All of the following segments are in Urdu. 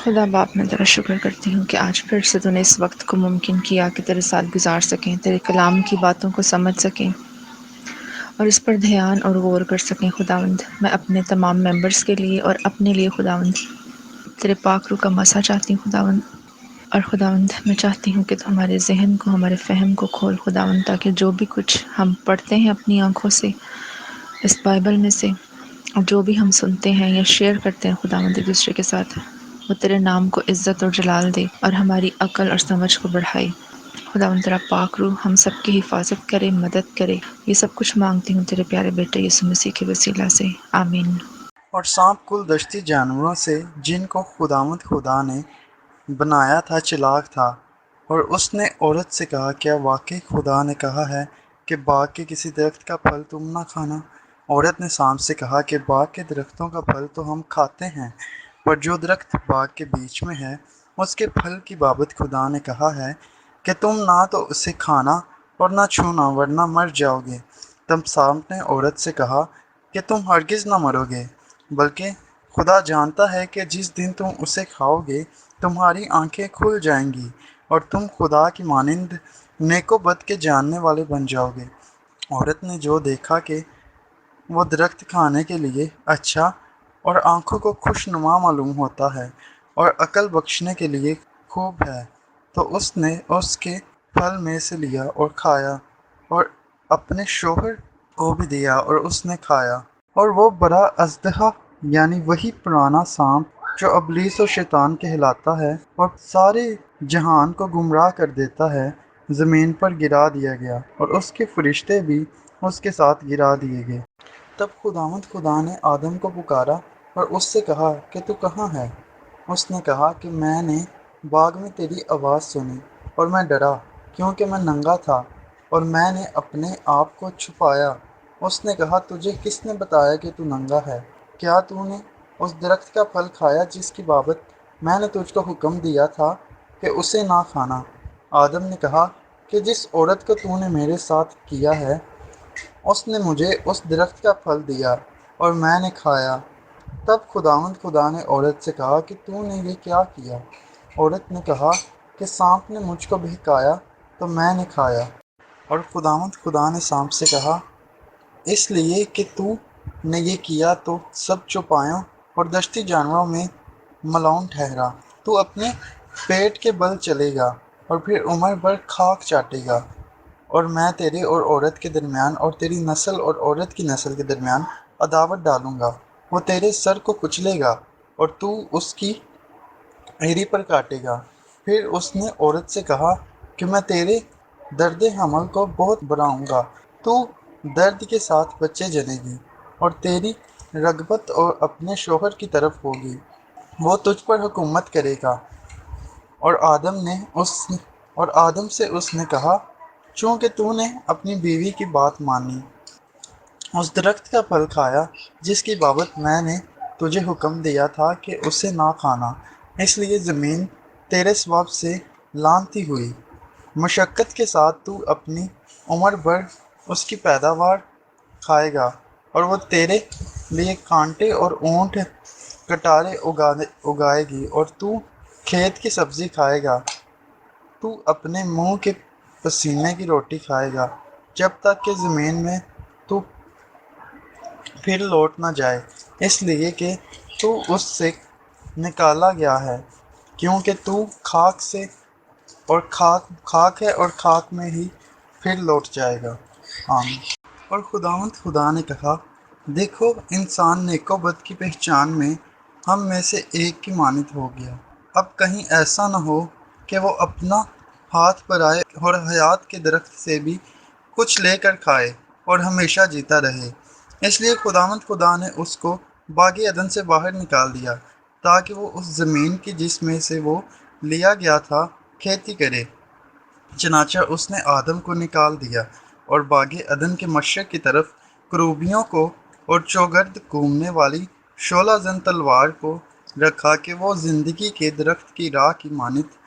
خدا باپ میں تیرا شکر کرتی ہوں کہ آج پھر سے تو نے اس وقت کو ممکن کیا کہ تیرے ساتھ گزار سکیں، تیرے کلام کی باتوں کو سمجھ سکیں اور اس پر دھیان اور غور کر سکیں۔ خداوند میں اپنے تمام ممبرز کے لیے اور اپنے لیے خداوند تیرے پاک روح کا مسا چاہتی ہوں خداوند، اور خداوند میں چاہتی ہوں کہ تو ہمارے ذہن کو، ہمارے فہم کو کھول خداوند، تاکہ جو بھی کچھ ہم پڑھتے ہیں اپنی آنکھوں سے اس بائبل میں سے، اور جو بھی ہم سنتے ہیں یا شیئر کرتے ہیں خداوند ایک دوسرے کے ساتھ، وہ تیرے نام کو عزت اور جلال دے اور ہماری عقل اور سمجھ کو بڑھائے۔ خداوند تیرا پاک روح ہم سب کی حفاظت کرے، مدد کرے۔ یہ سب کچھ مانگتی ہوں تیرے پیارے بیٹے یسوع مسیح کے وسیلہ سے، آمین۔ اور سانپ کل دشتی جانوروں سے جن کو خداوند خدا نے بنایا تھا چلاک تھا، اور اس نے عورت سے کہا، کیا واقعی خدا نے کہا ہے کہ باغ کے کسی درخت کا پھل تم نہ کھانا؟ عورت نے سانپ سے کہا کہ باغ کے درختوں کا پھل تو ہم کھاتے ہیں، پر جو درخت باغ کے بیچ میں ہے اس کے پھل کی بابت خدا نے کہا ہے کہ تم نہ تو اسے کھانا اور نہ چھونا ورنہ مر جاؤ گے۔ تب سانپ نے عورت سے کہا کہ تم ہرگز نہ مرو گے، بلکہ خدا جانتا ہے کہ جس دن تم اسے کھاؤ گے تمہاری آنکھیں کھل جائیں گی اور تم خدا کی مانند نیک و بد کے جاننے والے بن جاؤ گے۔ عورت نے جو دیکھا کہ وہ درخت کھانے کے لیے اچھا اور آنکھوں کو خوشنما معلوم ہوتا ہے اور عقل بخشنے کے لیے خوب ہے، تو اس نے اس کے پھل میں سے لیا اور کھایا اور اپنے شوہر کو بھی دیا اور اس نے کھایا۔ اور وہ بڑا اژدہا، یعنی وہی پرانا سانپ جو ابلیس و شیطان کہلاتا ہے اور سارے جہان کو گمراہ کر دیتا ہے، زمین پر گرا دیا گیا اور اس کے فرشتے بھی اس کے ساتھ گرا دیے گئے۔ تب خداوند خدا نے آدم کو پکارا اور اس سے کہا کہ تو کہاں ہے؟ اس نے کہا کہ میں نے باغ میں تیری آواز سنی اور میں ڈرا، کیونکہ میں ننگا تھا اور میں نے اپنے آپ کو چھپایا۔ اس نے کہا، تجھے کس نے بتایا کہ تو ننگا ہے؟ کیا تو نے اس درخت کا پھل کھایا جس کی بابت میں نے تجھ کو حکم دیا تھا کہ اسے نہ کھانا؟ آدم نے کہا کہ جس عورت کو تو نے میرے ساتھ کیا ہے اس نے مجھے اس درخت کا پھل دیا اور میں نے کھایا۔ تب خداوند خدا نے عورت سے کہا کہ تو نے یہ کیا کیا؟ عورت نے کہا کہ سانپ نے مجھ کو بہکایا تو میں نے کھایا۔ اور خداوند خدا نے سانپ سے کہا، اس لیے کہ تو نے یہ کیا تو سب چوپایوں اور دشتی جانوروں میں ملعون ٹھہرا۔ تو اپنے پیٹ کے بل چلے گا اور پھر عمر بھر خاک چاٹے گا، اور میں تیرے اور عورت کے درمیان اور تیری نسل اور عورت کی نسل کے درمیان عداوت ڈالوں گا، وہ تیرے سر کو کچلے گا اور تو اس کی ایڑی پر کاٹے گا۔ پھر اس نے عورت سے کہا کہ میں تیرے درد حمل کو بہت بڑھاؤں گا، تو درد کے ساتھ بچے جنے گی اور تیری رغبت اور اپنے شوہر کی طرف ہوگی، وہ تجھ پر حکومت کرے گا۔ اور آدم سے اس نے کہا، چونکہ تو نے اپنی بیوی کی بات مانی، اس درخت کا پھل کھایا جس کی بابت میں نے تجھے حکم دیا تھا کہ اسے نہ کھانا، اس لیے زمین تیرے سبب سے لعنتی ہوئی۔ مشقت کے ساتھ تو اپنی عمر بھر اس کی پیداوار کھائے گا، اور وہ تیرے لیے کانٹے اور اونٹ کٹارے اگائے گی، اور تو کھیت کی سبزی کھائے گا۔ تو اپنے منہ کے پسینے کی روٹی کھائے گا جب تک کہ زمین میں تو پھر لوٹ نہ جائے، اس لیے کہ تو اس سے نکالا گیا ہے، کیونکہ تو خاک سے اور خاک ہے اور خاک میں ہی پھر لوٹ جائے گا۔ آمین۔ اور خداوند خدا نے کہا، دیکھو انسان نیک و بد کی پہچان میں ہم میں سے ایک کی مانند ہو گیا۔ اب کہیں ایسا نہ ہو کہ وہ اپنا ہاتھ پرائے اور حیات کے درخت سے بھی کچھ لے کر کھائے اور ہمیشہ جیتا رہے۔ اس لیے خداوند خدا نے اس کو باغ عدن سے باہر نکال دیا تاکہ وہ اس زمین کی جس میں سے وہ لیا گیا تھا کھیتی کرے۔ چنانچہ اس نے آدم کو نکال دیا اور باغ عدن کے مشرق کی طرف کروبیوں کو اور چوگرد گھومنے والی شعلہ زن تلوار کو رکھا کہ وہ زندگی کے درخت کی راہ کی مانند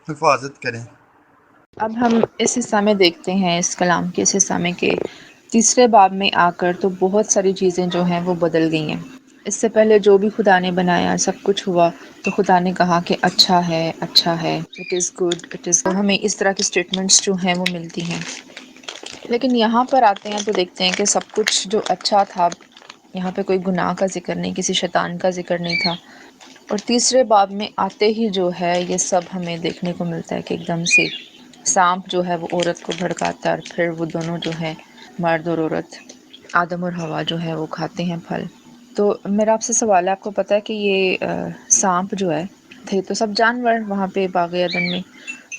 حفاظت کریں۔ اب ہم اس حصہ میں دیکھتے ہیں، اس کلام کے اس حصہ میں، کہ تیسرے باب میں آ کر تو بہت ساری چیزیں جو ہیں وہ بدل گئی ہیں۔ اس سے پہلے جو بھی خدا نے بنایا سب کچھ ہوا تو خدا نے کہا کہ اچھا ہے، اچھا ہے، it is good, it is, ہمیں اس طرح کی اسٹیٹمنٹس جو ہیں وہ ملتی ہیں۔ لیکن یہاں پر آتے ہیں تو دیکھتے ہیں کہ سب کچھ جو اچھا تھا، یہاں پہ کوئی گناہ کا ذکر نہیں، کسی شیطان کا ذکر نہیں تھا۔ اور تیسرے باب میں آتے ہی جو ہے یہ سب ہمیں دیکھنے کو ملتا ہے کہ ایک دم سے سانپ جو ہے وہ عورت کو بھڑکاتا ہے، اور پھر وہ دونوں جو ہے مرد اور عورت، آدم اور حوا جو ہے وہ کھاتے ہیں پھل۔ تو میرا آپ سے سوال ہے، آپ کو پتہ ہے کہ یہ سانپ جو ہے، تھے تو سب جانور وہاں پہ باغ عدن میں،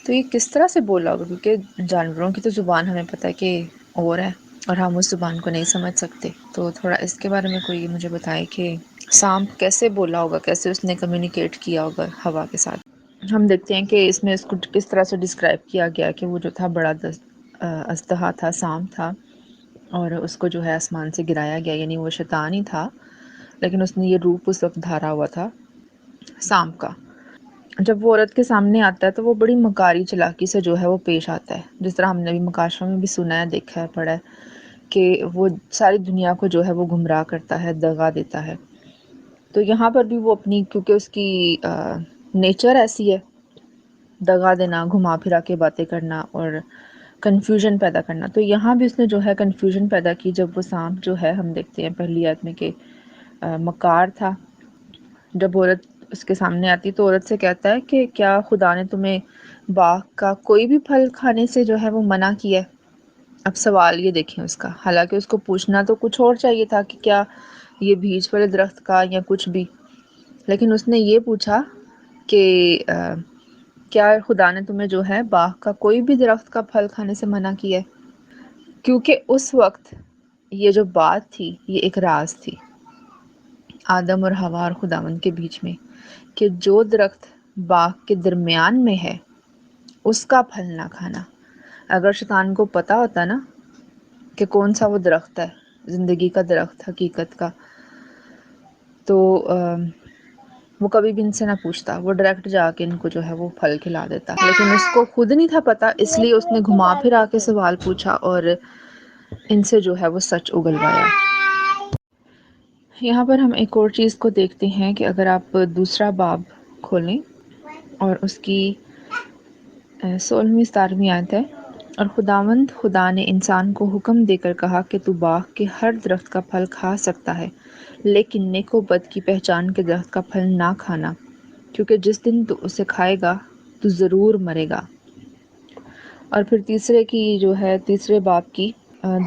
تو یہ کس طرح سے بولا ہوگا؟ کیونکہ جانوروں کی تو زبان ہمیں پتہ ہے کہ اور ہے، اور ہم اس زبان کو نہیں سمجھ سکتے۔ تو تھوڑا اس کے بارے میں کوئی مجھے بتائے کہ سانپ کیسے بولا ہوگا، کیسے اس نے کمیونیکیٹ کیا ہوگا ہوا کے ساتھ۔ ہم دیکھتے ہیں کہ اس میں اس کو کس طرح سے ڈسکرائب کیا گیا کہ وہ جو تھا بڑا اژدہا تھا، سانپ تھا، اور اس کو جو ہے آسمان سے گرایا گیا، یعنی وہ شیطان ہی تھا، لیکن اس نے یہ روپ اس وقت دھارا ہوا تھا سانپ کا۔ جب وہ عورت کے سامنے آتا ہے تو وہ بڑی مکاری چلاکی سے جو ہے وہ پیش آتا ہے، جس طرح ہم نے بھی مکاشفہ میں بھی سنا ہے، دیکھا ہے، پڑھا ہے کہ وہ ساری دنیا کو جو ہے وہ گمراہ کرتا ہے، دغا دیتا ہے۔ تو یہاں پر بھی وہ اپنی، کیونکہ اس کی نیچر ایسی ہے، دغا دینا، گھما پھرا کے باتیں کرنا اور کنفیوژن پیدا کرنا، تو یہاں بھی اس نے جو ہے کنفیوژن پیدا کی جب وہ سانپ جو ہے، ہم دیکھتے ہیں پہلی آیت میں کہ مکار تھا۔ جب عورت اس کے سامنے آتی تو عورت سے کہتا ہے کہ کیا خدا نے تمہیں باغ کا کوئی بھی پھل کھانے سے جو ہے وہ منع کیا ہے؟ اب سوال یہ دیکھیں اس کا، حالانکہ اس کو پوچھنا تو کچھ اور چاہیے تھا کہ کیا یہ بیج والے درخت کا یا کچھ بھی، لیکن اس نے یہ پوچھا کہ کیا خدا نے تمہیں جو ہے باغ کا کوئی بھی درخت کا پھل کھانے سے منع کیا ہے؟ کیونکہ اس وقت یہ جو بات تھی یہ ایک راز تھی آدم اور حوا اور خداوند کے بیچ میں، کہ جو درخت باغ کے درمیان میں ہے اس کا پھل نہ کھانا۔ اگر شیطان کو پتا ہوتا نا کہ کون سا وہ درخت ہے، زندگی کا درخت، حقیقت کا، تو وہ کبھی بھی ان سے نہ پوچھتا، وہ ڈائریکٹ جا کے ان کو جو ہے وہ پھل کھلا دیتا، لیکن اس کو خود نہیں تھا پتا، اس لیے اس نے گھما پھرا کے سوال پوچھا اور ان سے جو ہے وہ سچ اگلوایا۔ یہاں پر ہم ایک اور چیز کو دیکھتے ہیں کہ اگر آپ دوسرا باب کھولیں اور اس کی 16ویں آیت ہے، اور خداوند خدا نے انسان کو حکم دے کر کہا کہ تو باغ کے ہر درخت کا پھل کھا سکتا ہے، لیکن نیک و بد کی پہچان کے درخت کا پھل نہ کھانا، کیونکہ جس دن تو اسے کھائے گا تو ضرور مرے گا۔ اور پھر تیسرے کی جو ہے تیسرے باب کی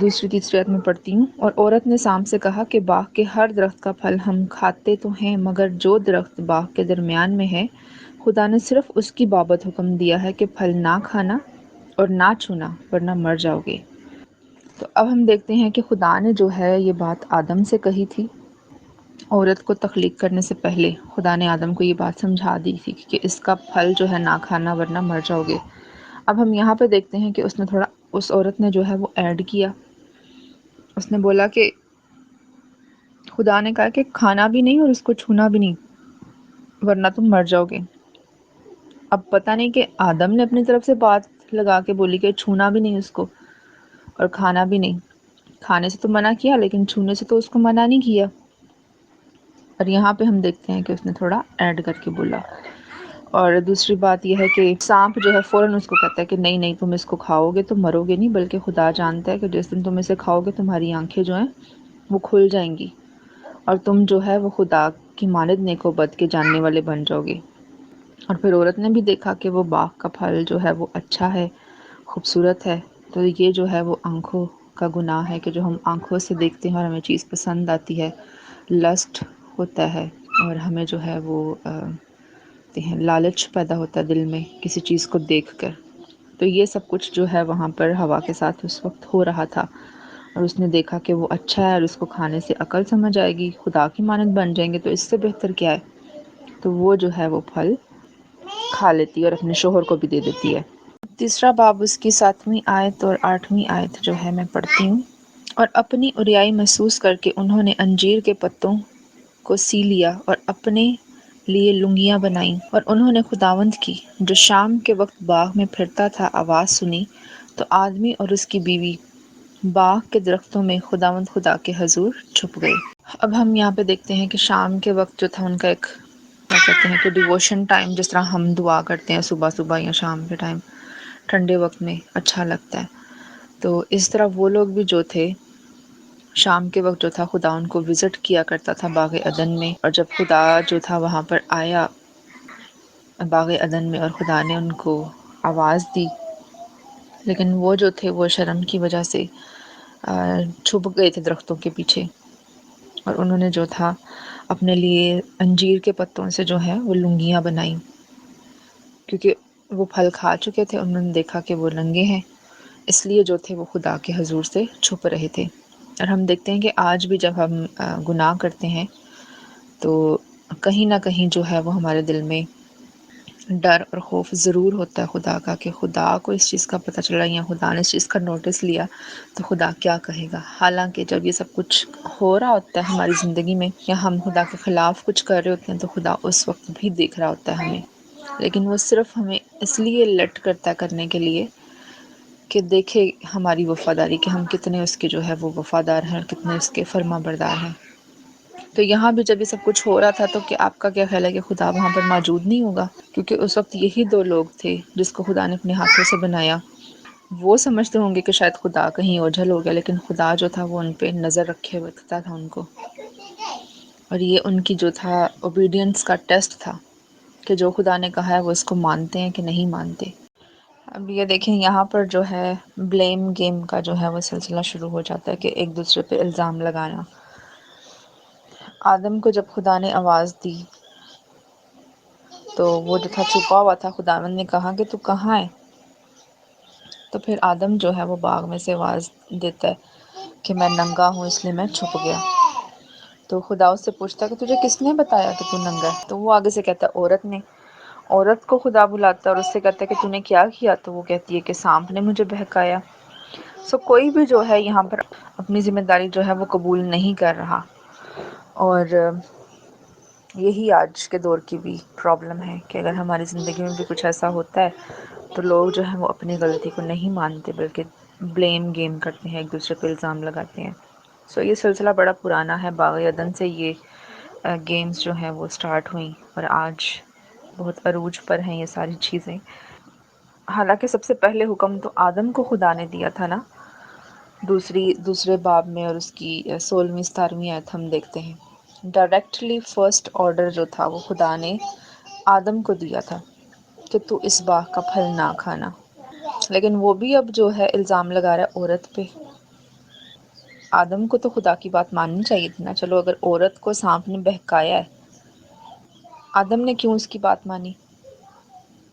دوسری تیسری آیت میں پڑھتی ہوں، اور عورت نے سانپ سے کہا کہ باغ کے ہر درخت کا پھل ہم کھاتے تو ہیں، مگر جو درخت باغ کے درمیان میں ہے خدا نے صرف اس کی بابت حکم دیا ہے کہ پھل نہ کھانا اور نہ چھونا ورنہ مر جاؤ گے۔ تو اب ہم دیکھتے ہیں کہ خدا نے جو ہے یہ بات آدم سے کہی تھی، عورت کو تخلیق کرنے سے پہلے خدا نے آدم کو یہ بات سمجھا دی تھی کہ اس کا پھل جو ہے نہ کھانا ورنہ مر جاؤ گے۔ اب ہم یہاں پہ دیکھتے ہیں کہ اس نے تھوڑا، اس عورت نے جو ہے وہ ایڈ کیا، اس نے بولا کہ خدا نے کہا کہ کھانا بھی نہیں اور اس کو چھونا بھی نہیں ورنہ تم مر جاؤ گے۔ اب پتہ نہیں کہ آدم نے اپنی طرف سے بات لگا کے بولی کہ چھونا بھی نہیں اس کو اور کھانا بھی نہیں، کھانے سے تو منع کیا لیکن چھونے سے تو اس کو منع نہیں کیا۔ اور یہاں پہ ہم دیکھتے ہیں کہ اس نے تھوڑا ایڈ کر کے بولا۔ اور دوسری بات یہ ہے کہ سانپ جو ہے فوراً اس کو کہتا ہے کہ نہیں نہیں، تم اس کو کھاؤ گے تو مرو گے نہیں، بلکہ خدا جانتا ہے کہ جس دن تم اسے کھاؤ گے تمہاری آنکھیں جو ہیں وہ کھل جائیں گی اور تم جو ہے وہ خدا کی مانند نیک و بد کے جاننے والے بن جاؤ گے۔ اور پھر عورت نے بھی دیکھا کہ وہ باغ کا پھل جو ہے وہ اچھا ہے، خوبصورت ہے، تو یہ جو ہے وہ آنکھوں کا گناہ ہے کہ جو ہم آنکھوں سے دیکھتے ہیں اور ہمیں چیز پسند آتی ہے، لسٹ ہوتا ہے، اور ہمیں جو ہے وہ لالچ پیدا ہوتا ہے دل میں کسی چیز کو دیکھ کر۔ تو یہ سب کچھ جو ہے وہاں پر ہوا کے ساتھ اس وقت ہو رہا تھا، اور اس نے دیکھا کہ وہ اچھا ہے اور اس کو کھانے سے عقل سمجھ آئے گی، خدا کی مانند بن جائیں گے، تو اس سے بہتر کیا ہے، تو وہ جو ہے وہ پھل کھا لیتی ہے اور اپنے شوہر کو بھی دے دیتی ہے۔ تیسرا باب اس کی 7ویں آیت اور 8ویں آیت جو ہے میں پڑھتی ہوں۔ اور اپنی اوریائی محسوس کر کے انہوں نے انجیر کے پتوں کو سی لیا اور اپنے لیے لنگیاں بنائیں، اور انہوں نے خداوند کی جو شام کے وقت باغ میں پھرتا تھا آواز سنی، تو آدمی اور اس کی بیوی باغ کے درختوں میں خداوند خدا کے حضور چھپ گئے۔ اب ہم یہاں پہ دیکھتے ہیں کہ شام کے وقت جو تھا ان کا ایک کیا کہتے ہیں کہ ڈیووشن ٹائم، جس طرح ہم دعا کرتے ہیں صبح صبح یا شام کے ٹائم ٹھنڈے وقت میں اچھا لگتا ہے، تو اس طرح وہ لوگ بھی جو تھے شام کے وقت جو تھا خدا ان کو وزٹ کیا کرتا تھا باغ عدن میں، اور جب خدا جو تھا وہاں پر آیا باغ عدن میں اور خدا نے ان کو آواز دی، لیکن وہ جو تھے وہ شرم کی وجہ سے چھپ گئے تھے درختوں کے پیچھے، اور انہوں نے جو تھا اپنے لیے انجیر کے پتوں سے جو ہے وہ لنگیاں بنائیں، کیونکہ وہ پھل کھا چکے تھے، انہوں نے دیکھا کہ وہ ننگے ہیں، اس لیے جو تھے وہ خدا کے حضور سے چھپ رہے تھے۔ اور ہم دیکھتے ہیں کہ آج بھی جب ہم گناہ کرتے ہیں تو کہیں نہ کہیں جو ہے وہ ہمارے دل میں ڈر اور خوف ضرور ہوتا ہے خدا کا، کہ خدا کو اس چیز کا پتہ چلا یا خدا نے اس چیز کا نوٹس لیا تو خدا کیا کہے گا۔ حالانکہ جب یہ سب کچھ ہو رہا ہوتا ہے ہماری زندگی میں یا ہم خدا کے خلاف کچھ کر رہے ہوتے ہیں تو خدا اس وقت بھی دیکھ رہا ہوتا ہے ہمیں، لیکن وہ صرف ہمیں اس لیے لٹ کرتا ہے کرنے کے لیے کہ دیکھے ہماری وفاداری، کہ ہم کتنے اس کے جو ہے وہ وفادار ہیں اور کتنے اس کے فرما بردار ہیں۔ تو یہاں بھی جب یہ سب کچھ ہو رہا تھا تو کہ آپ کا کیا خیال ہے کہ خدا وہاں پر موجود نہیں ہوگا؟ کیونکہ اس وقت یہی دو لوگ تھے جس کو خدا نے اپنے ہاتھوں سے بنایا۔ وہ سمجھتے ہوں گے کہ شاید خدا کہیں اوجھل ہو گیا، لیکن خدا جو تھا وہ ان پہ نظر رکھے ہوئے تھا ان کو، اور یہ ان کی جو تھا اوبیڈینس کا ٹیسٹ تھا کہ جو خدا نے کہا ہے وہ اس کو مانتے ہیں کہ نہیں مانتے۔ اب یہ دیکھیں یہاں پر جو ہے بلیم گیم کا جو ہے وہ سلسلہ شروع ہو جاتا ہے کہ ایک دوسرے پہ الزام لگانا۔ آدم کو جب خدا نے آواز دی تو وہ جو تھا چھپا ہوا تھا، خداوند نے کہا کہ تو کہاں ہے؟ تو پھر آدم جو ہے وہ باغ میں سے آواز دیتا ہے کہ میں ننگا ہوں اس لیے میں چھپ گیا۔ تو خدا اس سے پوچھتا ہے کہ تجھے کس نے بتایا کہ تو ننگا ہے؟ تو وہ آگے سے کہتا ہے عورت نے۔ عورت کو خدا بلاتا ہے اور اس سے کہتا ہے کہ تو نے کیا کیا؟ تو وہ کہتی ہے کہ سانپ نے مجھے بہکایا۔ کوئی بھی جو ہے یہاں پر اپنی ذمہ داری جو ہے وہ قبول نہیں کر رہا، اور یہی آج کے دور کی بھی پرابلم ہے کہ اگر ہماری زندگی میں بھی کچھ ایسا ہوتا ہے تو لوگ جو ہیں وہ اپنی غلطی کو نہیں مانتے بلکہ بلیم گیم کرتے ہیں، ایک دوسرے پہ الزام لگاتے ہیں۔ یہ سلسلہ بڑا پرانا ہے، باغ عدن سے یہ گیمز جو ہیں وہ سٹارٹ ہوئیں اور آج بہت عروج پر ہیں یہ ساری چیزیں۔ حالانکہ سب سے پہلے حکم تو آدم کو خدا نے دیا تھا نا، دوسرے باب میں، اور اس کی 16ویں 17ویں آیت ہم دیکھتے ہیں ڈائریکٹلی فرسٹ آرڈر جو تھا وہ خدا نے آدم کو دیا تھا کہ تو اس باغ کا پھل نہ کھانا، لیکن وہ بھی اب جو ہے الزام لگا رہا ہے عورت پہ۔ آدم کو تو خدا کی بات ماننی چاہیے تھی نا، چلو اگر عورت کو سانپ نے بہکایا ہے، آدم نے کیوں اس کی بات مانی؟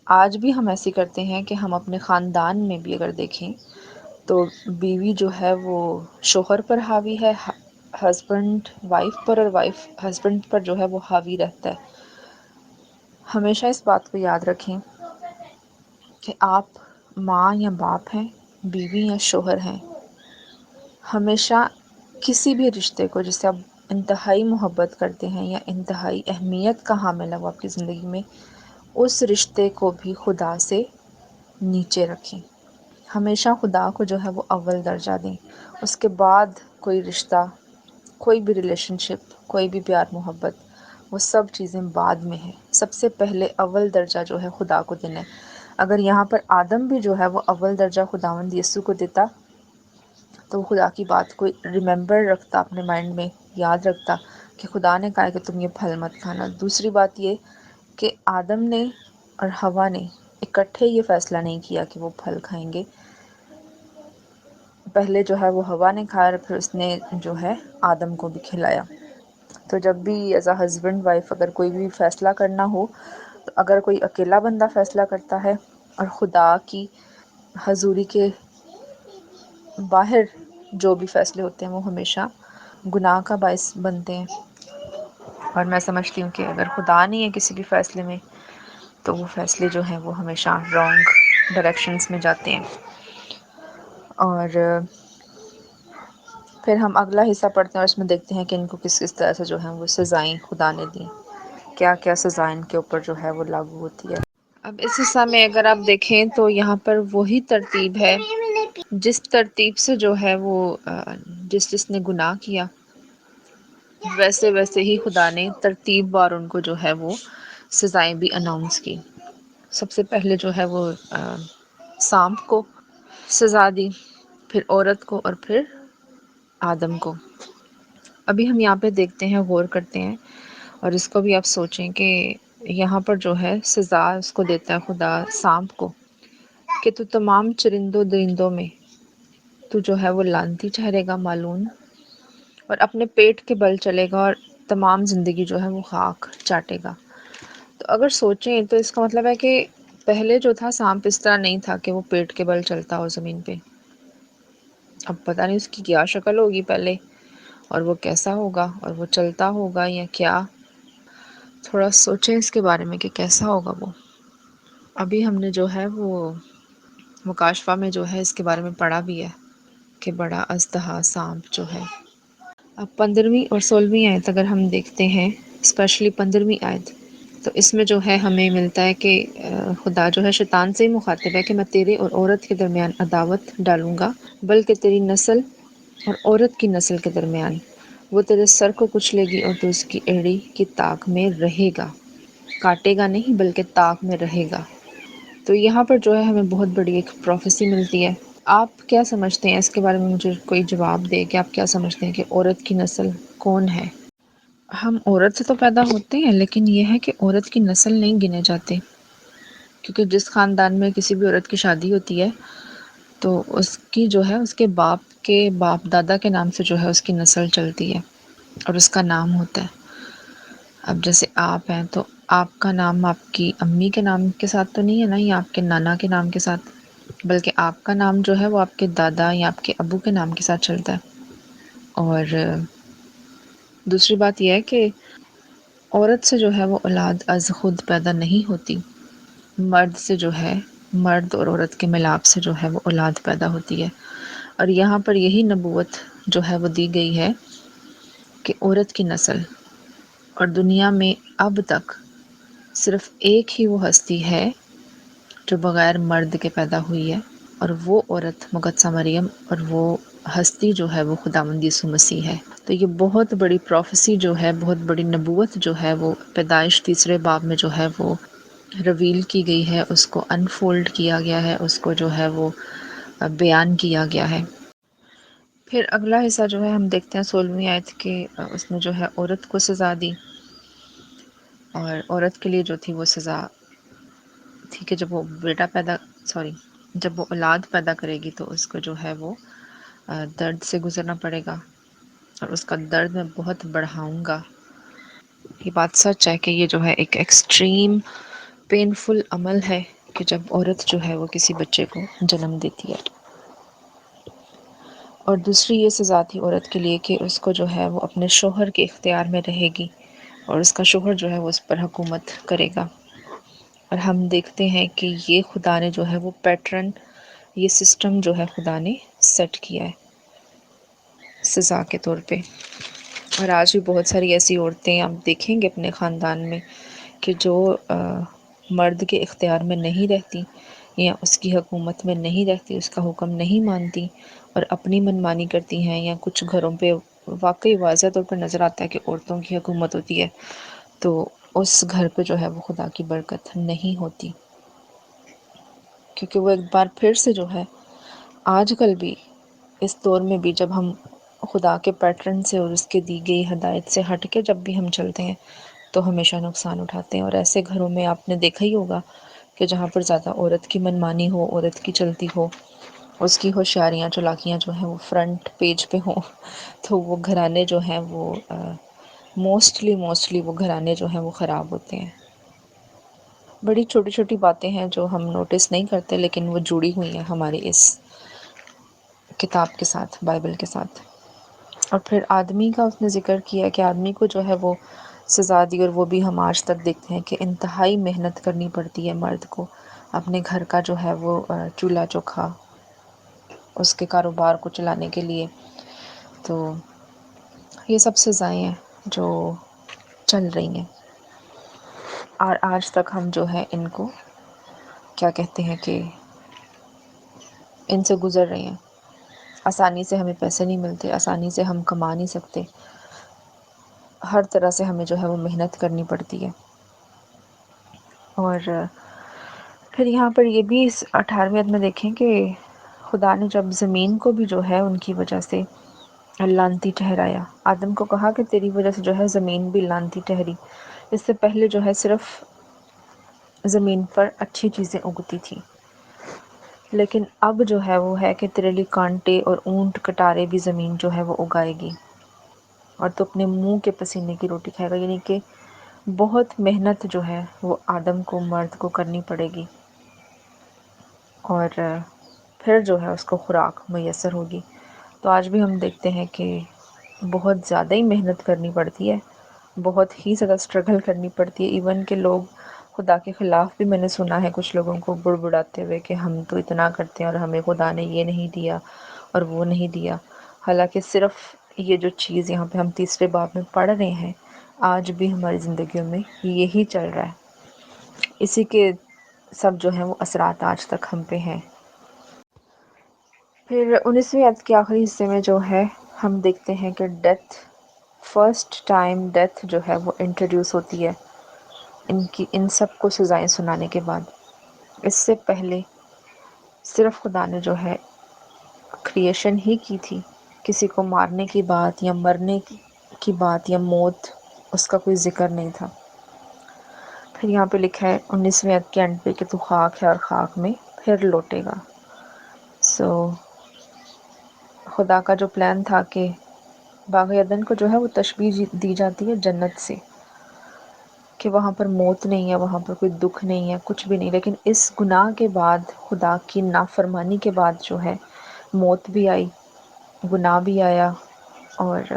آج بھی ہم ایسے کرتے ہیں کہ ہم اپنے خاندان میں بھی اگر دیکھیں تو بیوی جو ہے وہ شوہر پر حاوی ہے، ہسبینڈ وائف پر، اور وائف ہسبینڈ پر جو ہے وہ حاوی رہتا ہے۔ ہمیشہ اس بات کو یاد رکھیں کہ آپ ماں یا باپ ہیں، بیوی یا شوہر ہیں، ہمیشہ کسی بھی رشتے کو جس سے آپ انتہائی محبت کرتے ہیں یا انتہائی اہمیت کا حامل ہے وہ آپ کی زندگی میں، اس رشتے کو بھی خدا سے نیچے رکھیں۔ ہمیشہ خدا کو جو ہے وہ اول درجہ دیں، اس کے بعد کوئی رشتہ، کوئی بھی ریلیشن شپ، کوئی بھی پیار محبت، وہ سب چیزیں بعد میں ہیں۔ سب سے پہلے اول درجہ جو ہے خدا کو دینا ہے۔ اگر یہاں پر آدم بھی جو ہے وہ اول درجہ خداوند یسوع کو دیتا تو وہ خدا کی بات کو ریممبر رکھتا، اپنے مائنڈ میں یاد رکھتا کہ خدا نے کہا کہ تم یہ پھل مت کھانا۔ دوسری بات یہ کہ آدم نے اور حوا نے اکٹھے یہ فیصلہ نہیں کیا کہ وہ پھل کھائیں گے، پہلے جو ہے وہ حوا نے کھایا اور پھر اس نے جو ہے آدم کو بھی کھلایا۔ تو جب بھی ایز اے ہسبینڈ وائف اگر کوئی بھی فیصلہ کرنا ہو تو اگر کوئی اکیلا بندہ فیصلہ کرتا ہے اور خدا کی حضوری کے باہر جو بھی فیصلے ہوتے ہیں وہ ہمیشہ گناہ کا باعث بنتے ہیں، اور میں سمجھتی ہوں کہ اگر خدا نہیں ہے کسی بھی فیصلے میں تو وہ فیصلے جو ہیں وہ ہمیشہ رانگ ڈائریکشنز میں جاتے ہیں۔ اور پھر ہم اگلا حصہ پڑھتے ہیں اور اس میں دیکھتے ہیں کہ ان کو کس کس طرح سے جو ہیں وہ سزائیں خدا نے دیں، کیا کیا سزائیں ان کے اوپر جو ہے وہ لاگو ہوتی ہے۔ اب اس حصہ میں اگر آپ دیکھیں تو یہاں پر وہی ترتیب ہے جس ترتیب سے جو ہے وہ جس نے گناہ کیا، ویسے ویسے ہی خدا نے ترتیب بار ان کو جو ہے وہ سزائیں بھی اناؤنس کی۔ سب سے پہلے جو ہے وہ سانپ کو سزا دی، پھر عورت کو، اور پھر آدم کو۔ ابھی ہم یہاں پہ دیکھتے ہیں، غور کرتے ہیں، اور اس کو بھی آپ سوچیں کہ یہاں پر جو ہے سزا اس کو دیتا ہے خدا سانپ کو، کہ تو تمام چرندوں درندوں میں تو جو ہے وہ لعنتی ٹھہرے گا، معلوم، اور اپنے پیٹ کے بل چلے گا، اور تمام زندگی جو ہے وہ خاک چاٹے گا۔ تو اگر سوچیں تو اس کا مطلب ہے کہ پہلے جو تھا سانپ اس طرح نہیں تھا کہ وہ پیٹ کے بل چلتا ہو زمین پہ۔ اب پتہ نہیں اس کی کیا شکل ہوگی پہلے، اور وہ کیسا ہوگا، اور وہ چلتا ہوگا یا کیا۔ تھوڑا سوچیں اس کے بارے میں کہ کیسا ہوگا وہ۔ ابھی ہم نے جو ہے وہ مکاشفہ میں جو ہے اس کے بارے میں پڑھا بھی ہے کہ بڑا اژدہا سانپ جو ہے۔ اب 15ویں اور 16ویں آیت اگر ہم دیکھتے ہیں، اسپیشلی 15ویں آیت، تو اس میں جو ہے ہمیں ملتا ہے کہ خدا جو ہے شیطان سے ہی مخاطب ہے کہ میں تیرے اور عورت کے درمیان عداوت ڈالوں گا، بلکہ تیری نسل اور عورت کی نسل کے درمیان وہ تیرے سر کو کچلے گی اور تو اس کی ایڑی کی طاق میں رہے گا۔ کاٹے گا نہیں بلکہ طاق میں رہے گا۔ تو یہاں پر جو ہے ہمیں بہت بڑی ایک پروفیسی ملتی ہے۔ آپ کیا سمجھتے ہیں اس کے بارے میں؟ مجھے کوئی جواب دے کہ آپ کیا سمجھتے ہیں کہ عورت کی نسل کون ہے؟ ہم عورت سے تو پیدا ہوتے ہیں، لیکن یہ ہے کہ عورت کی نسل نہیں گنے جاتے، کیونکہ جس خاندان میں کسی بھی عورت کی شادی ہوتی ہے تو اس کی جو ہے اس کے باپ دادا کے نام سے جو ہے اس کی نسل چلتی ہے، اور اس کا نام ہوتا ہے۔ اب جیسے آپ ہیں تو آپ کا نام آپ کی امی کے نام کے ساتھ تو نہیں ہے نا، یا آپ کے نانا کے نام کے ساتھ، بلکہ آپ کا نام جو ہے وہ آپ کے دادا یا آپ کے ابو کے نام کے ساتھ چلتا ہے۔ اور دوسری بات یہ ہے کہ عورت سے جو ہے وہ اولاد از خود پیدا نہیں ہوتی، مرد سے جو ہے، مرد اور عورت کے ملاپ سے جو ہے وہ اولاد پیدا ہوتی ہے۔ اور یہاں پر یہی نبوت جو ہے وہ دی گئی ہے کہ عورت کی نسل، اور دنیا میں اب تک صرف ایک ہی وہ ہستی ہے جو بغیر مرد کے پیدا ہوئی ہے، اور وہ عورت مقدسہ مریم، اور وہ ہستی جو ہے وہ خداوند یسوع مسیح ہے۔ تو یہ بہت بڑی پروفیسی جو ہے، بہت بڑی نبوت جو ہے وہ پیدائش 3 باب میں جو ہے وہ ریویل کی گئی ہے، اس کو انفولڈ کیا گیا ہے، اس کو جو ہے وہ بیان کیا گیا ہے۔ پھر اگلا حصہ جو ہے ہم دیکھتے ہیں 16ویں آیت کے، اس نے جو ہے عورت کو سزا دی، اور عورت کے لیے جو تھی وہ سزا تھی کہ جب وہ اولاد پیدا کرے گی تو اس کو جو ہے وہ درد سے گزرنا پڑے گا، اور اس کا درد میں بہت بڑھاؤں گا۔ یہ بات سچ ہے کہ یہ جو ہے ایک ایکسٹریم پینفل عمل ہے کہ جب عورت جو ہے وہ کسی بچے کو جنم دیتی ہے۔ اور دوسری یہ سزا تھی عورت کے لیے کہ اس کو جو ہے وہ اپنے شوہر کے اختیار میں رہے گی، اور اس کا شوہر جو ہے وہ اس پر حکومت کرے گا۔ اور ہم دیکھتے ہیں کہ یہ خدا نے جو ہے وہ پیٹرن، یہ سسٹم جو ہے خدا نے سیٹ کیا ہے سزا کے طور پہ۔ اور آج بھی بہت ساری ایسی عورتیں آپ دیکھیں گے اپنے خاندان میں کہ جو مرد کے اختیار میں نہیں رہتی، یا اس کی حکومت میں نہیں رہتی، اس کا حکم نہیں مانتی، اور اپنی منمانی کرتی ہیں، یا کچھ گھروں پہ واقعی واضح طور پر نظر آتا ہے کہ عورتوں کی حکومت ہوتی ہے، تو اس گھر پہ جو ہے وہ خدا کی برکت نہیں ہوتی، کیونکہ وہ ایک بار پھر سے جو ہے آج کل بھی اس دور میں بھی جب ہم خدا کے پیٹرن سے اور اس کے دی گئی ہدایت سے ہٹ کے جب بھی ہم چلتے ہیں تو ہمیشہ نقصان اٹھاتے ہیں۔ اور ایسے گھروں میں آپ نے دیکھا ہی ہوگا کہ جہاں پر زیادہ عورت کی منمانی ہو، عورت کی چلتی ہو، اس کی ہوشیاریاں چلاکیاں جو ہیں وہ فرنٹ پیج پہ ہوں، تو وہ گھرانے جو ہیں وہ موسٹلی وہ گھرانے جو ہیں وہ خراب ہوتے ہیں۔ بڑی چھوٹی چھوٹی باتیں ہیں جو ہم نوٹس نہیں کرتے، لیکن وہ جڑی ہوئی ہیں ہماری اس کتاب کے ساتھ، بائبل کے ساتھ۔ اور پھر آدمی کا اس نے ذکر کیا کہ آدمی کو جو ہے وہ سزا دی، اور وہ بھی ہم آج تک دیکھتے ہیں کہ انتہائی محنت کرنی پڑتی ہے مرد کو اپنے گھر کا جو ہے وہ چولہا چوکھا، اس کے کاروبار کو چلانے کے لیے۔ تو یہ سب سزائیں ہیں جو چل رہی ہیں، اور آج تک ہم جو ہے ان کو کیا کہتے ہیں کہ ان سے گزر رہے ہیں، آسانی سے ہمیں پیسے نہیں ملتے، آسانی سے ہم کما نہیں سکتے، ہر طرح سے ہمیں جو ہے وہ محنت کرنی پڑتی ہے۔ اور پھر یہاں پر یہ بھی اس 18ویں آیت میں دیکھیں کہ خدا نے جب زمین کو بھی جو ہے ان کی وجہ سے لعنتی ٹھہرایا، آدم کو کہا کہ تیری وجہ سے جو ہے زمین بھی لعنتی ٹھہری۔ اس سے پہلے جو ہے صرف زمین پر اچھی چیزیں اگتی تھی، لیکن اب جو ہے وہ ہے کہ تیرے لیے کانٹے اور اونٹ کٹارے بھی زمین جو ہے وہ اگائے گی، اور تو اپنے منہ کے پسینے کی روٹی کھائے گا، یعنی کہ بہت محنت جو ہے وہ آدم کو، مرد کو کرنی پڑے گی، اور پھر جو ہے اس کو خوراک میسر ہوگی۔ تو آج بھی ہم دیکھتے ہیں کہ بہت زیادہ ہی محنت کرنی پڑتی ہے، بہت ہی زیادہ اسٹرگل کرنی پڑتی ہے، ایون کہ لوگ خدا کے خلاف بھی میں نے سنا ہے کچھ لوگوں کو بڑبڑاتے ہوئے کہ ہم تو اتنا کرتے ہیں اور ہمیں خدا نے یہ نہیں دیا اور وہ نہیں دیا، حالانکہ صرف یہ جو چیز یہاں پہ ہم تیسرے باب میں پڑھ رہے ہیں آج بھی ہماری زندگیوں میں یہی چل رہا ہے، اسی کے سب جو ہیں وہ اثرات آج تک ہم پہ ہیں۔ پھر 19ویں آیت کے آخری حصے میں جو ہے ہم دیکھتے ہیں کہ فرسٹ ٹائم ڈیتھ جو ہے وہ انٹروڈیوس ہوتی ہے ان سب کو سزائیں سنانے کے بعد۔ اس سے پہلے صرف خدا نے جو ہے کریشن ہی کی تھی، کسی کو مارنے کی بات یا مرنے کی بات یا موت اس کا کوئی ذکر نہیں تھا۔ پھر یہاں پہ لکھا ہے 19ویں آیت کے اینڈ پہ کہ تو خاک ہے اور خاک میں پھر لوٹے گا۔ خدا کا جو پلان تھا کہ باغ عدن کو جو ہے وہ تشبیہ دی جاتی ہے جنت سے، کہ وہاں پر موت نہیں ہے، وہاں پر کوئی دکھ نہیں ہے، کچھ بھی نہیں، لیکن اس گناہ کے بعد، خدا کی نافرمانی کے بعد جو ہے موت بھی آئی، گناہ بھی آیا، اور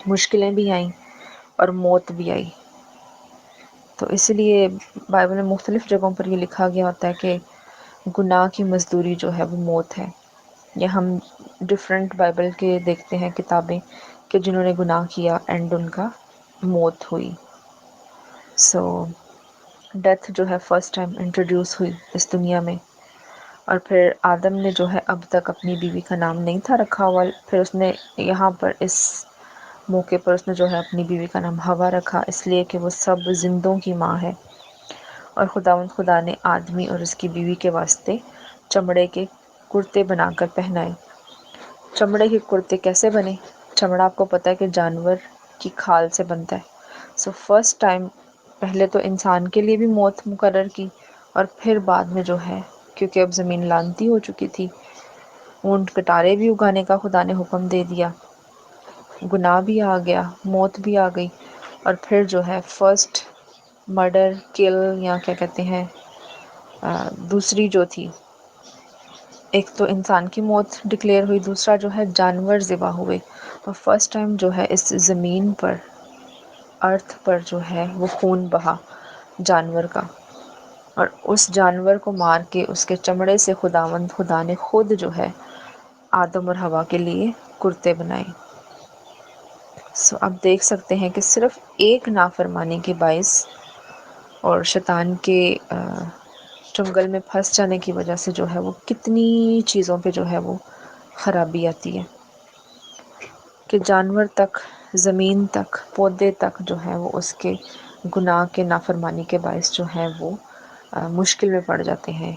مشکلیں بھی آئیں اور موت بھی آئی۔ تو اس لیے بائبل میں مختلف جگہوں پر یہ لکھا گیا ہوتا ہے کہ گناہ کی مزدوری جو ہے وہ موت ہے، یا ہم ڈفرینٹ بائبل کے دیکھتے ہیں کتابیں کہ جنہوں نے گناہ کیا اینڈ ان کا موت ہوئی۔ ڈیتھ جو ہے فرسٹ ٹائم انٹروڈیوس ہوئی اس دنیا میں، اور پھر آدم نے جو ہے اب تک اپنی بیوی کا نام نہیں تھا رکھا ہوا، پھر اس نے یہاں پر اس موقع پر اس نے جو ہے اپنی بیوی کا نام ہوا رکھا، اس لیے کہ وہ سب زندوں کی ماں ہے، اور خدا نے آدمی اور اس کی بیوی کے واسطے چمڑے کے کرتے بنا کر پہنائے۔ چمڑے کے کرتے کیسے بنے؟ چمڑا آپ کو پتہ ہے کہ جانور کی کھال سے بنتا ہے۔ فرسٹ ٹائم پہلے تو انسان کے لیے بھی موت مقرر کی، اور پھر بعد میں جو ہے کیونکہ اب زمین لعنتی ہو چکی تھی، اونٹ کٹارے بھی اگانے کا خدا نے حکم دے دیا، گناہ بھی آ گیا، موت بھی آ گئی، اور پھر جو ہے فرسٹ مرڈر کل، یا کیا کہتے ہیں دوسری جو تھی، ایک تو انسان کی موت ڈکلیئر ہوئی، دوسرا جو ہے جانور ذبح ہوئے، اور فرسٹ ٹائم جو ہے اس زمین پر، ارتھ پر جو ہے وہ خون بہا جانور کا، اور اس جانور کو مار کے اس کے چمڑے سے خدا نے خود جو ہے آدم اور حوا کے لیے کرتے بنائے۔ اب دیکھ سکتے ہیں کہ صرف ایک نافرمانی کے باعث اور شیطان کے چنگل میں پھنس جانے کی وجہ سے جو ہے وہ کتنی چیزوں پہ جو ہے وہ خرابی آتی ہے، کہ جانور تک، زمین تک، پودے تک جو ہے وہ اس کے گناہ کے، نافرمانی کے باعث جو ہے وہ مشکل میں پڑ جاتے ہیں۔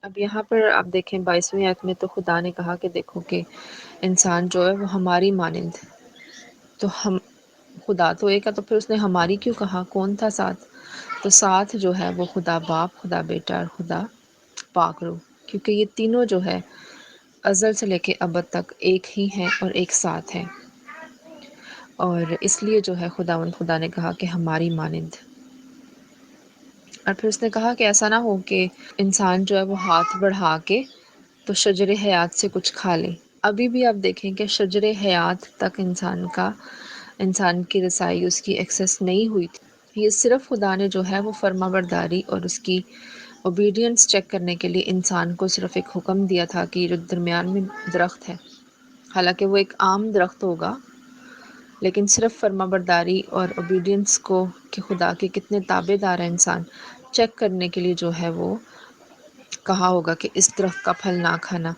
اب یہاں پر آپ دیکھیں 22ویں آیت میں تو خدا نے کہا کہ دیکھو کہ انسان جو ہے وہ ہماری مانند، تو ہم خدا تو ایک ہے، تو پھر اس نے ہماری کیوں کہا؟ کون تھا ساتھ؟ تو ساتھ جو ہے وہ خدا باپ، خدا بیٹا اور خدا پاک روح، کیونکہ یہ تینوں جو ہے ازل سے لے کے ابد تک ایک ہی ہیں اور ایک ساتھ ہیں، اور اس لیے جو ہے خدا نے کہا کہ ہماری مانند۔ اور پھر اس نے کہا کہ ایسا نہ ہو کہ انسان جو ہے وہ ہاتھ بڑھا کے تو شجر حیات سے کچھ کھا لے۔ ابھی بھی آپ دیکھیں کہ شجر حیات تک انسان کی رسائی، اس کی ایکسیس نہیں ہوئی تھی۔ یہ صرف خدا نے جو ہے وہ فرما برداری اور اس کی اوبیڈینس چیک کرنے کے لیے انسان کو صرف ایک حکم دیا تھا کہ جو درمیان میں درخت ہے، حالانکہ وہ ایک عام درخت ہوگا، لیکن صرف فرما برداری اور اوبیڈینس کو، کہ خدا کے کتنے تابع دار ہیں انسان، چیک کرنے کے لیے جو ہے وہ کہا ہوگا کہ اس درخت کا پھل نہ کھانا،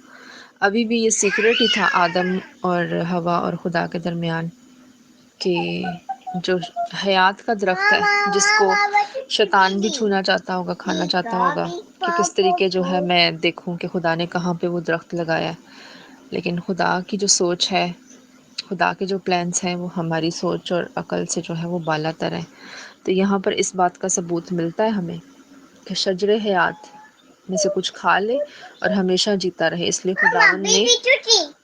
ابھی بھی یہ سیکرٹ ہی تھا آدم اور ہوا اور خدا کے درمیان، کہ جو حیات کا درخت ہے جس کو شیطان بھی چھونا چاہتا ہوگا، کھانا چاہتا ہوگا، کہ کس طریقے جو ہے میں دیکھوں کہ خدا نے کہاں پہ وہ درخت لگایا ہے، لیکن خدا کی جو سوچ ہے، خدا کے جو پلانس ہیں وہ ہماری سوچ اور عقل سے جو ہے وہ بالا تر ہیں۔ تو یہاں پر اس بات کا ثبوت ملتا ہے ہمیں کہ شجر حیات میں سے کچھ کھا لے اور ہمیشہ جیتا رہے، اس لیے خداوند نے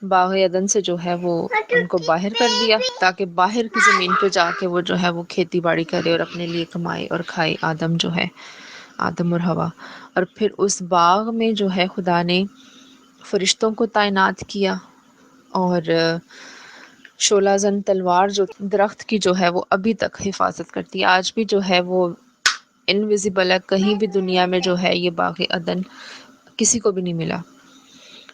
باغ عدن سے جو ہے وہ ان کو باہر کر دیا تاکہ باہر کی زمین پہ جا کے وہ جو ہے وہ کھیتی باڑی کرے اور اپنے لیے کمائے اور کھائے، آدم جو ہے، آدم اور ہوا۔ اور پھر اس باغ میں جو ہے خدا نے فرشتوں کو تعینات کیا، اور شعلہ زن تلوار جو درخت کی جو ہے وہ ابھی تک حفاظت کرتی ہے، آج بھی جو ہے وہ انویزیبل ہے، کہیں بھی دنیا میں جو ہے یہ باغ عدن کسی کو بھی نہیں ملا،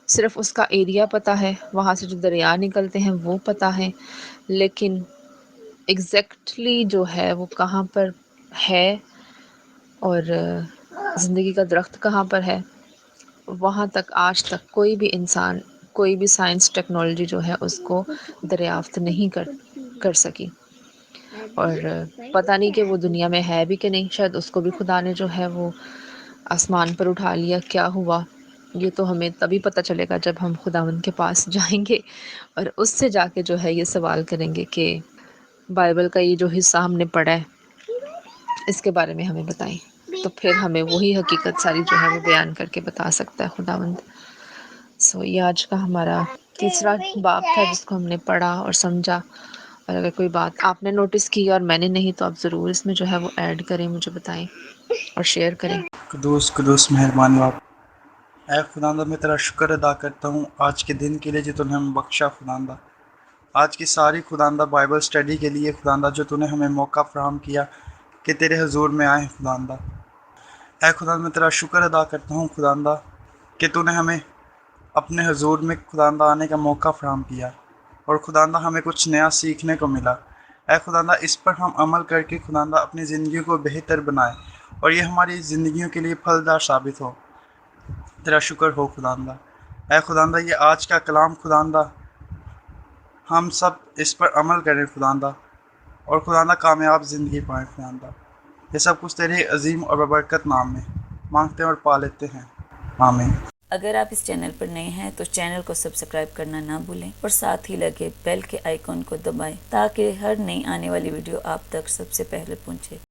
صرف اس کا ایریا پتہ ہے، وہاں سے جو دریا نکلتے ہیں وہ پتہ ہے، لیکن ایگزیکٹلی جو ہے وہ کہاں پر ہے اور زندگی کا درخت کہاں پر ہے، وہاں تک آج تک کوئی بھی انسان، کوئی بھی سائنس ٹیکنالوجی جو ہے اس کو دریافت نہیں کر سکی، اور پتہ نہیں کہ وہ دنیا میں ہے بھی کہ نہیں، شاید اس کو بھی خدا نے جو ہے وہ آسمان پر اٹھا لیا، کیا ہوا یہ تو ہمیں تبھی پتہ چلے گا جب ہم خداوند کے پاس جائیں گے اور اس سے جا کے جو ہے یہ سوال کریں گے کہ بائبل کا یہ جو حصہ ہم نے پڑھا ہے اس کے بارے میں ہمیں بتائیں، تو پھر ہمیں وہی حقیقت ساری جو ہے وہ بیان کر کے بتا سکتا ہے خداوند۔ یہ آج کا ہمارا تیسرا باب تھا جس کو ہم نے پڑھا اور سمجھا، اور اگر کوئی بات آپ نے نوٹس کی اور میں نے نہیں تو آپ ضرور اس میں جو ہے وہ ایڈ کریں، مجھے بتائیں اور شیئر کریں۔ قدوس قدوس مہربان باپ، اے خداوند میں تیرا شکر ادا کرتا ہوں آج کے دن کے لیے جو تو نے ہمیں بخشا خداوند، آج کی ساری خداوند بائبل اسٹڈی کے لیے خداوند جو تو نے ہمیں موقع فراہم کیا کہ تیرے حضور میں آئیں خداوند، اے خداوند میں تیرا شکر ادا کرتا ہوں خداوند کہ تو نے ہمیں اپنے حضور میں خداوند آنے کا موقع فراہم کیا، اور خداوند ہمیں کچھ نیا سیکھنے کو ملا، اے خداوند اس پر ہم عمل کر کے خداوند اپنی زندگی کو بہتر بنائیں اور یہ ہماری زندگیوں کے لیے پھلدار ثابت ہو۔ تیرا شکر ہو خداوند، اے خداوند یہ آج کا کلام خداوند ہم سب اس پر عمل کریں خداوند، اور خداوند کامیاب زندگی پائیں خداوند۔ یہ سب کچھ تیرے عظیم اور ببرکت نام میں مانگتے ہیں اور پا لیتے ہیں، آمین۔ اگر آپ اس چینل پر نئے ہیں تو چینل کو سبسکرائب کرنا نہ بھولیں اور ساتھ ہی لگے بیل کے آئیکن کو دبائیں تاکہ ہر نئی آنے والی ویڈیو آپ تک سب سے پہلے پہنچے۔